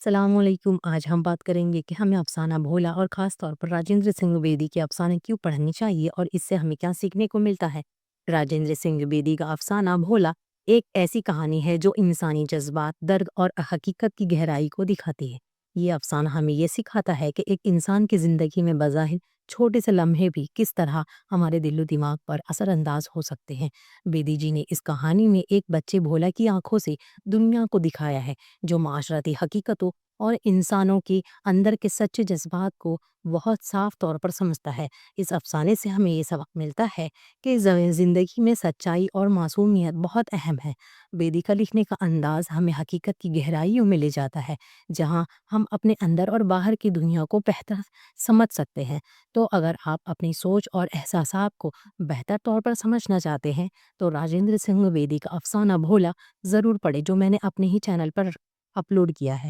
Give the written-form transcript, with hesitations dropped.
सलामुअलैकुम। आज हम बात करेंगे कि हमें अफ़साना भोला और ख़ास तौर पर राजेंद्र सिंह बेदी के अफ़साने क्यों पढ़ने चाहिए और इससे हमें क्या सीखने को मिलता है। राजेंद्र सिंह बेदी का अफ़साना भोला एक ऐसी कहानी है जो इंसानी जज़्बात, दर्द और हकीकत की गहराई को दिखाती है। ये अफ़साना हमें ये सिखाता है कि एक इंसान की ज़िंदगी में बज़ाहिर छोटे से लम्हे भी किस तरह हमारे दिलो-दिमाग पर असरअंदाज़ हो सकते हैं। बेदी जी ने इस कहानी में एक बच्चे भोला की आँखों से दुनिया को दिखाया है, जो माशरती हकीकतों और इंसानों के अंदर के सच्चे जज़्बात को बहुत साफ तौर पर समझता है। इस अफ़साने से हमें ये सबक मिलता है कि ज़िंदगी में सच्चाई और मासूमियत बहुत अहम है। बेदी का लिखने का अंदाज़ हमें हकीकत की गहराइयों में ले जाता है, जहाँ हम अपने अंदर और बाहर की दुनिया को बेहतर समझ सकते हैं। तो अगर आप अपनी सोच और एहसासात को बेहतर तौर पर समझना चाहते हैं, तो राजेंद्र सिंह बेदी का अफ़साना भोला ज़रूर पढ़ें, जो मैंने अपने ही चैनल पर अपलोड किया है।